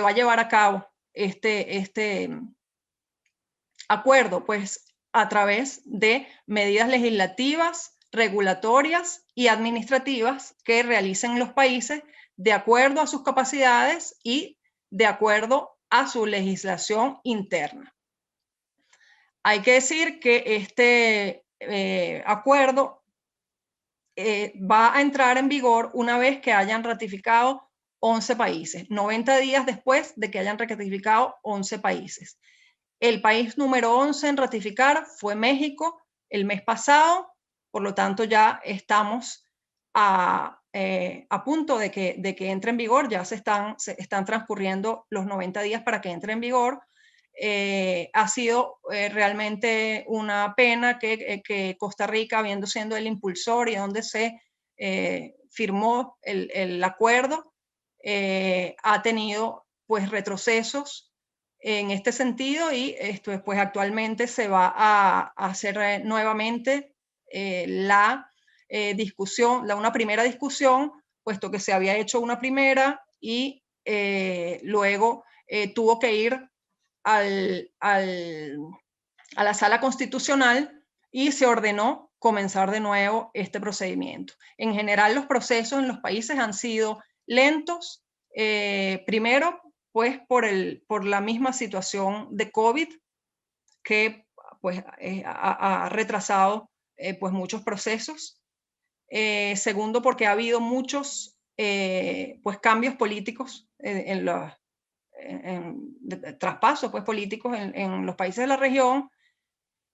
va a llevar a cabo este acuerdo? Pues a través de medidas legislativas, regulatorias y administrativas que realicen los países de acuerdo a sus capacidades y de acuerdo a su legislación interna. Hay que decir que este acuerdo va a entrar en vigor una vez que hayan ratificado 11 países, 90 días después de que hayan ratificado 11 países. El país número 11 en ratificar fue México el mes pasado, por lo tanto ya estamos a punto de que entre en vigor, ya se están transcurriendo los 90 días para que entre en vigor. Ha sido realmente una pena que Costa Rica, habiendo sido el impulsor y donde se firmó el acuerdo, ha tenido pues retrocesos en este sentido y pues actualmente se va a hacer nuevamente la discusión, una primera discusión, puesto que se había hecho una primera y luego tuvo que ir a la sala constitucional y se ordenó comenzar de nuevo este procedimiento. En general, los procesos en los países han sido lentos, primero pues por la misma situación de COVID que pues ha retrasado pues muchos procesos. Segundo, porque ha habido muchos pues cambios políticos en traspasos pues, políticos en los países de la región.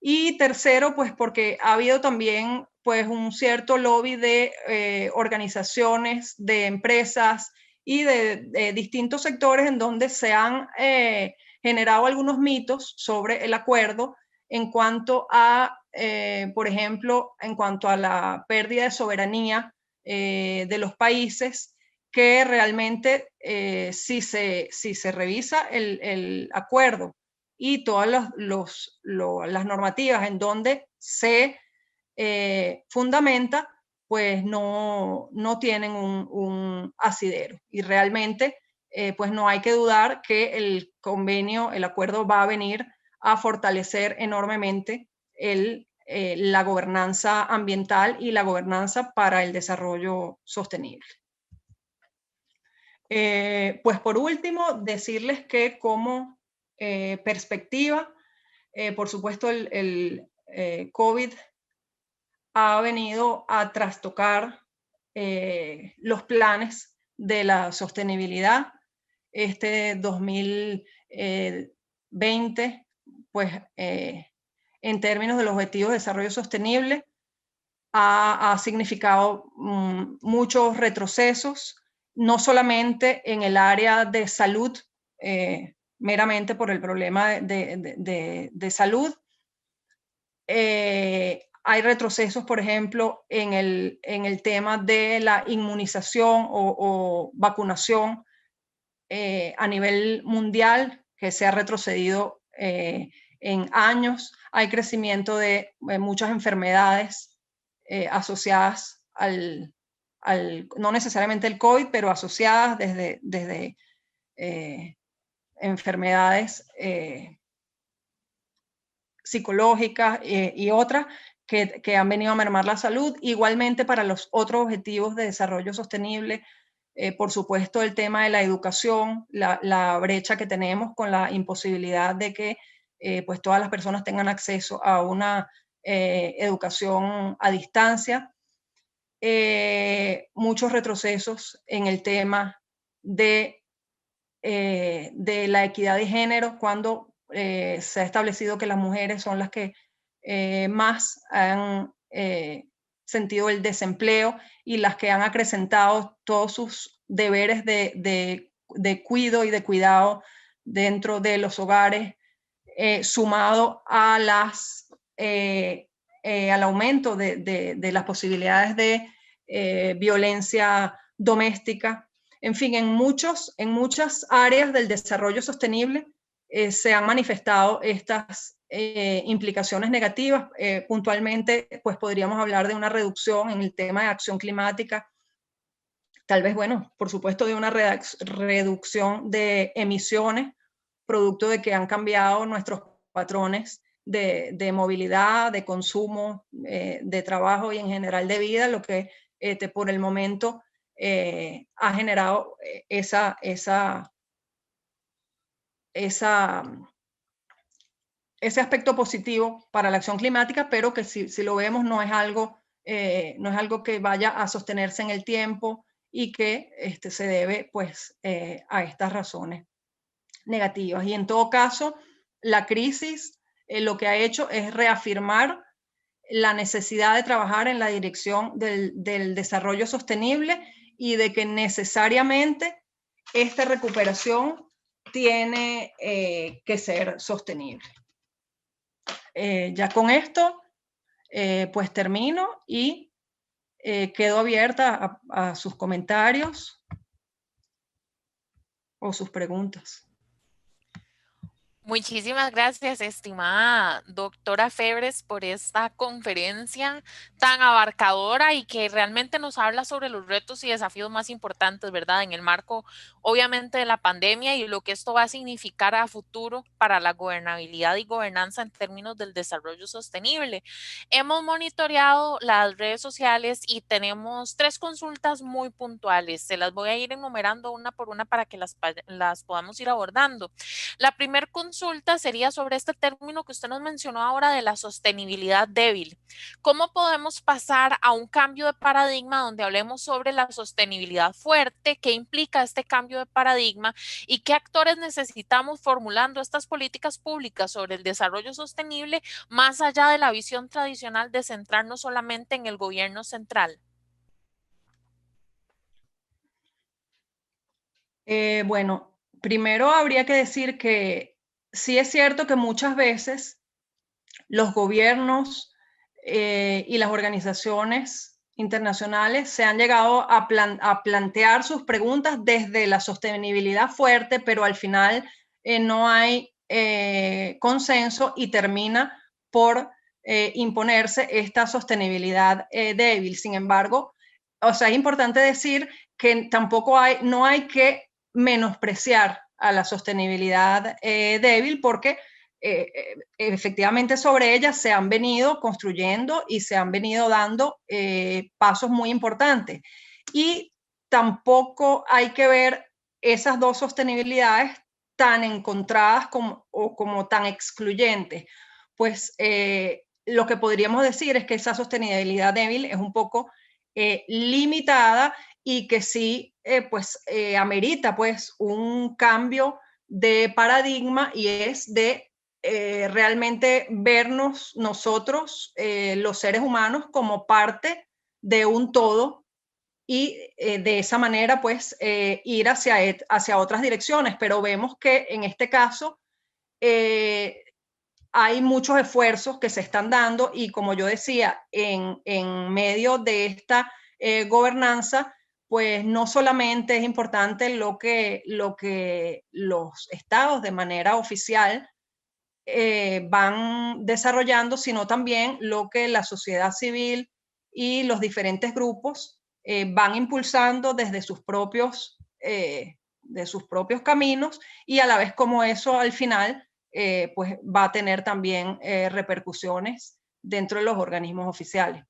Y tercero, pues porque ha habido también pues, un cierto lobby de organizaciones, de empresas y de distintos sectores en donde se han generado algunos mitos sobre el acuerdo en cuanto a, por ejemplo, en cuanto a la pérdida de soberanía de los países, que realmente si se revisa el acuerdo y todas las normativas en donde se fundamenta, pues no tienen un asidero. Y realmente, pues no hay que dudar que el convenio, el acuerdo va a venir a fortalecer enormemente la gobernanza ambiental y la gobernanza para el desarrollo sostenible. Pues por último, decirles que como perspectiva, por supuesto el COVID ha venido a trastocar los planes de la sostenibilidad. Este 2020 pues, en términos de los Objetivos de Desarrollo Sostenible, ha significado muchos retrocesos, no solamente en el área de salud, meramente por el problema de salud. Hay retrocesos, por ejemplo, en el tema de la inmunización o vacunación a nivel mundial, que se ha retrocedido en años. Hay crecimiento de muchas enfermedades asociadas no necesariamente el COVID, pero asociadas desde enfermedades psicológicas y otras que han venido a mermar la salud. Igualmente para los otros objetivos de desarrollo sostenible, por supuesto el tema de la educación, la brecha que tenemos con la imposibilidad de que pues todas las personas tengan acceso a una educación a distancia. Muchos retrocesos en el tema de la equidad de género, cuando se ha establecido que las mujeres son las que más han sentido el desempleo y las que han acrecentado todos sus deberes de cuidado y de cuidado dentro de los hogares, sumado a al aumento de las posibilidades de violencia doméstica. En fin, en muchas áreas del desarrollo sostenible se han manifestado estas implicaciones negativas. Puntualmente, pues podríamos hablar de una reducción en el tema de acción climática, tal vez, bueno, por supuesto de una reducción de emisiones, producto de que han cambiado nuestros patrones de movilidad, de consumo, de trabajo y en general de vida, lo que por el momento ha generado ese aspecto positivo para la acción climática, pero que si lo vemos no es algo que vaya a sostenerse en el tiempo y que se debe pues a estas razones negativas. Y en todo caso, la crisis lo que ha hecho es reafirmar la necesidad de trabajar en la dirección del desarrollo sostenible y de que necesariamente esta recuperación tiene que ser sostenible. Ya con esto, pues termino y quedo abierta a sus comentarios o sus preguntas. Muchísimas gracias, estimada doctora Febres, por esta conferencia tan abarcadora y que realmente nos habla sobre los retos y desafíos más importantes, ¿verdad? En el marco, obviamente, de la pandemia y lo que esto va a significar a futuro para la gobernabilidad y gobernanza en términos del desarrollo sostenible. Hemos monitoreado las redes sociales y tenemos 3 consultas muy puntuales. Se las voy a ir enumerando una por una para que las podamos ir abordando. La primera consulta sería sobre este término que usted nos mencionó ahora de la sostenibilidad débil. ¿Cómo podemos pasar a un cambio de paradigma donde hablemos sobre la sostenibilidad fuerte? ¿Qué implica este cambio de paradigma? ¿Y qué actores necesitamos formulando estas políticas públicas sobre el desarrollo sostenible más allá de la visión tradicional de centrarnos solamente en el gobierno central? Bueno, primero habría que decir que sí es cierto que muchas veces los gobiernos y las organizaciones internacionales se han llegado a plantear sus preguntas desde la sostenibilidad fuerte, pero al final no hay consenso y termina por imponerse esta sostenibilidad débil. Sin embargo, o sea, es importante decir que no hay que menospreciar a la sostenibilidad débil, porque efectivamente sobre ella se han venido construyendo y se han venido dando pasos muy importantes. Y tampoco hay que ver esas dos sostenibilidades tan encontradas como tan excluyentes. Pues lo que podríamos decir es que esa sostenibilidad débil es un poco limitada y que sí amerita pues un cambio de paradigma, y es de realmente vernos nosotros, los seres humanos, como parte de un todo y de esa manera pues ir hacia otras direcciones. Pero vemos que en este caso hay muchos esfuerzos que se están dando y, como yo decía, en medio de esta gobernanza, pues no solamente es importante lo que los estados de manera oficial van desarrollando, sino también lo que la sociedad civil y los diferentes grupos van impulsando desde de sus propios caminos, y a la vez como eso al final pues va a tener también repercusiones dentro de los organismos oficiales.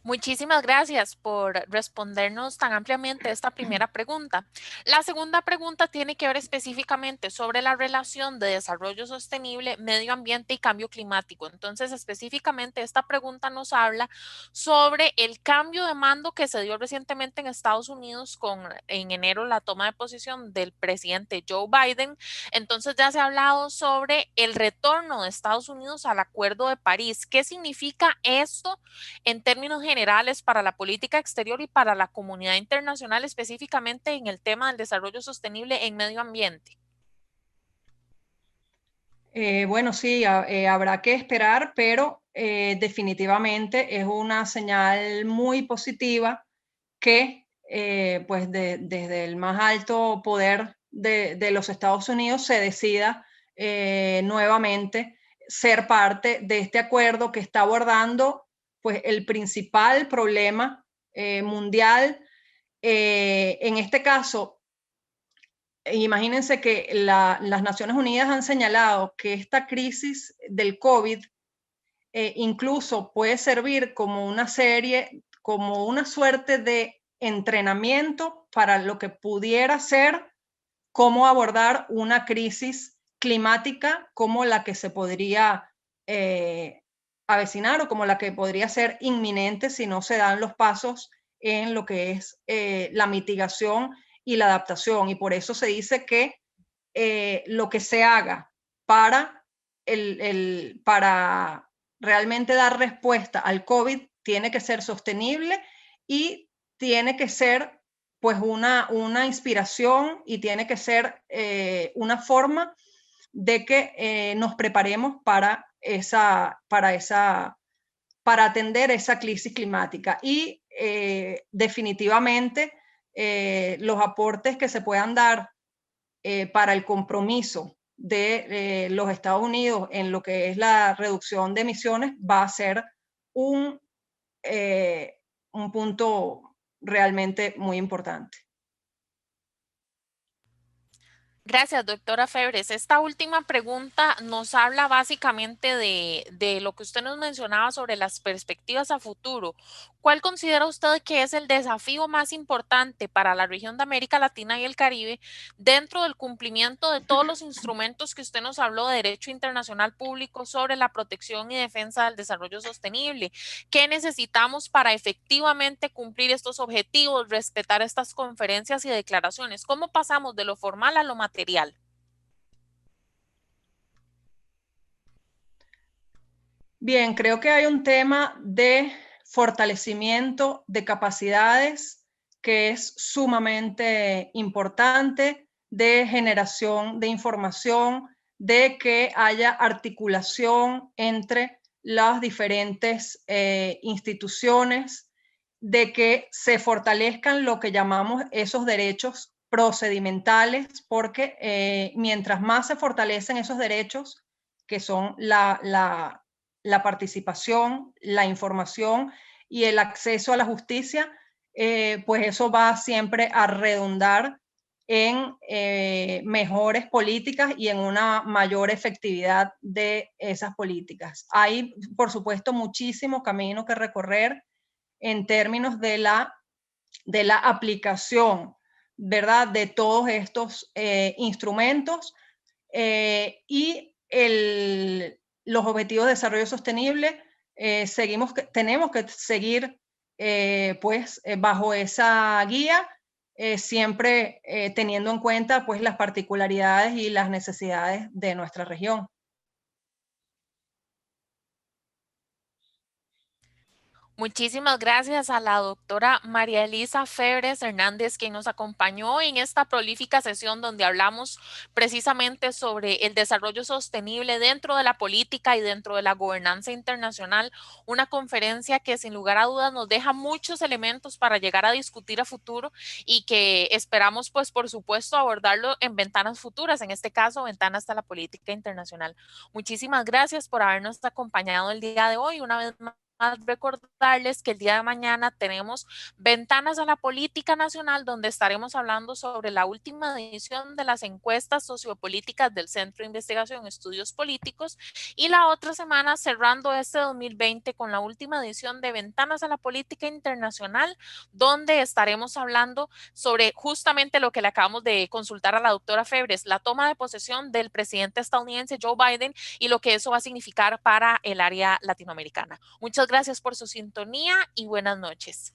Muchísimas gracias por respondernos tan ampliamente esta primera pregunta. La segunda pregunta tiene que ver específicamente sobre la relación de desarrollo sostenible, medio ambiente y cambio climático. Entonces, específicamente esta pregunta nos habla sobre el cambio de mando que se dio recientemente en Estados Unidos con en enero la toma de posición del presidente Joe Biden. Entonces ya se ha hablado sobre el retorno de Estados Unidos al Acuerdo de París. ¿Qué significa esto en términos generales para la política exterior y para la comunidad internacional, específicamente en el tema del desarrollo sostenible en medio ambiente? Bueno, sí, habrá que esperar, pero definitivamente es una señal muy positiva que pues desde el más alto poder de los Estados Unidos se decida nuevamente ser parte de este acuerdo que está abordando pues el principal problema mundial. En este caso, imagínense que las Naciones Unidas han señalado que esta crisis del COVID incluso puede servir como como una suerte de entrenamiento para lo que pudiera ser cómo abordar una crisis climática como la que se podría avecinar, o como la que podría ser inminente si no se dan los pasos en lo que es la mitigación y la adaptación. Y por eso se dice que lo que se haga para para realmente dar respuesta al COVID tiene que ser sostenible y tiene que ser pues una inspiración, y tiene que ser una forma de que nos preparemos para atender esa crisis climática. Y definitivamente los aportes que se puedan dar para el compromiso de los Estados Unidos en lo que es la reducción de emisiones va a ser un, un punto realmente muy importante. Gracias, doctora Febres. Esta última pregunta nos habla básicamente de lo que usted nos mencionaba sobre las perspectivas a futuro. ¿Cuál considera usted que es el desafío más importante para la región de América Latina y el Caribe dentro del cumplimiento de todos los instrumentos que usted nos habló de derecho internacional público sobre la protección y defensa del desarrollo sostenible? ¿Qué necesitamos para efectivamente cumplir estos objetivos, respetar estas conferencias y declaraciones? ¿Cómo pasamos de lo formal a lo material? Bien, creo que hay un tema de fortalecimiento de capacidades que es sumamente importante, de generación de información, de que haya articulación entre las diferentes instituciones, de que se fortalezcan lo que llamamos esos derechos procedimentales, porque mientras más se fortalecen esos derechos, que son la participación, la información y el acceso a la justicia, pues eso va siempre a redundar en mejores políticas y en una mayor efectividad de esas políticas. Hay, por supuesto, muchísimo camino que recorrer en términos de la aplicación, ¿verdad?, de todos estos instrumentos y los objetivos de desarrollo sostenible. Tenemos que seguir bajo esa guía siempre teniendo en cuenta pues las particularidades y las necesidades de nuestra región. Muchísimas gracias a la doctora María Elisa Febres Hernández, quien nos acompañó en esta prolífica sesión donde hablamos precisamente sobre el desarrollo sostenible dentro de la política y dentro de la gobernanza internacional, una conferencia que sin lugar a dudas nos deja muchos elementos para llegar a discutir a futuro y que esperamos pues por supuesto abordarlo en ventanas futuras, en este caso ventanas a la política internacional. Muchísimas gracias por habernos acompañado el día de hoy. Una vez más, recordarles que el día de mañana tenemos Ventanas a la Política Nacional, donde estaremos hablando sobre la última edición de las encuestas sociopolíticas del Centro de Investigación y Estudios Políticos, y la otra semana cerrando este 2020 con la última edición de Ventanas a la Política Internacional, donde estaremos hablando sobre justamente lo que le acabamos de consultar a la doctora Febres, la toma de posesión del presidente estadounidense Joe Biden y lo que eso va a significar para el área latinoamericana. Muchas gracias por su sintonía y buenas noches.